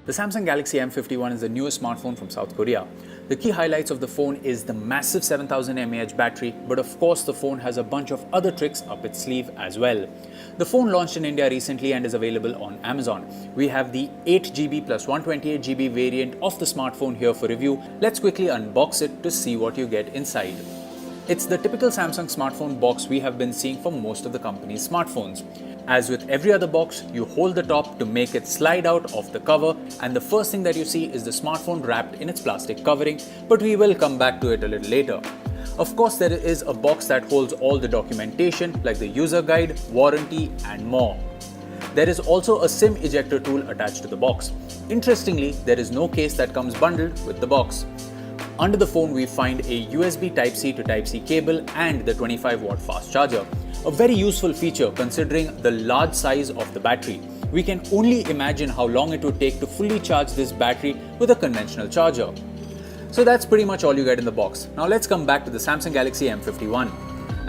The Samsung Galaxy M51 is the newest smartphone from South Korea. The key highlights of the phone is the massive 7000 mAh battery, but of course the phone has a bunch of other tricks up its sleeve as well. The phone launched in India recently and is available on Amazon. We have the 8GB plus 128GB variant of the smartphone here for review. Let's quickly unbox it to see what you get inside. It's the typical Samsung smartphone box we have been seeing for most of the company's smartphones. As with every other box, you hold the top to make it slide out of the cover, and the first thing that you see is the smartphone wrapped in its plastic covering, but we will come back to it a little later. Of course, there is a box that holds all the documentation like the user guide, warranty and more. There is also a SIM ejector tool attached to the box. Interestingly, there is no case that comes bundled with the box. Under the phone, we find a USB Type-C to Type-C cable and the 25-watt fast charger. A very useful feature considering the large size of the battery. We can only imagine how long it would take to fully charge this battery with a conventional charger. So that's pretty much all you get in the box. Now let's come back to the Samsung Galaxy M51.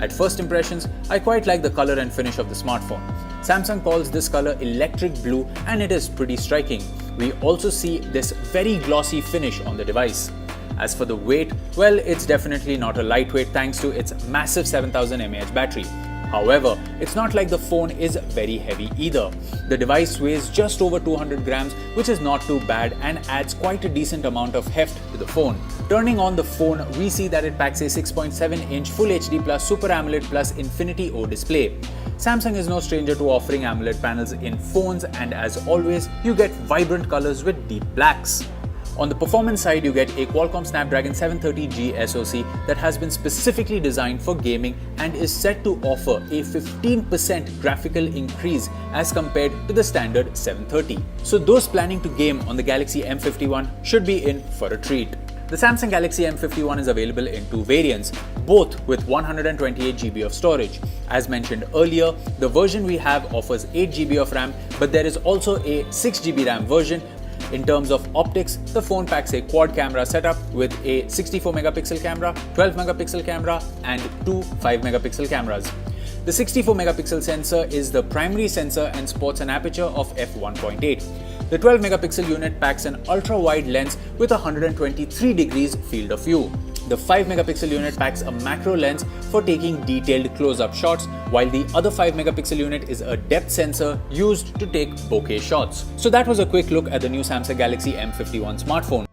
At first impressions, I quite like the color and finish of the smartphone. Samsung calls this color electric blue and it is pretty striking. We also see this very glossy finish on the device. As for the weight, well, it's definitely not a lightweight thanks to its massive 7000 mAh battery. However, it's not like the phone is very heavy either. The device weighs just over 200 grams, which is not too bad and adds quite a decent amount of heft to the phone. Turning on the phone, we see that it packs a 6.7-inch Full HD Plus Super AMOLED Plus Infinity O display. Samsung is no stranger to offering AMOLED panels in phones, and as always, you get vibrant colors with deep blacks. On the performance side, you get a Qualcomm Snapdragon 730G SoC that has been specifically designed for gaming and is set to offer a 15% graphical increase as compared to the standard 730. So those planning to game on the Galaxy M51 should be in for a treat. The Samsung Galaxy M51 is available in two variants, both with 128GB of storage. As mentioned earlier, the version we have offers 8GB of RAM, but there is also a 6GB RAM version. In terms of optics, the phone packs a quad camera setup with a 64-megapixel camera, 12-megapixel camera and two 5-megapixel cameras. The 64-megapixel sensor is the primary sensor and sports an aperture of f1.8. The 12-megapixel unit packs an ultra-wide lens with a 123 degrees field of view. The 5-megapixel unit packs a macro lens for taking detailed close-up shots, while the other 5-megapixel unit is a depth sensor used to take bokeh shots. So that was a quick look at the new Samsung Galaxy M51 smartphone.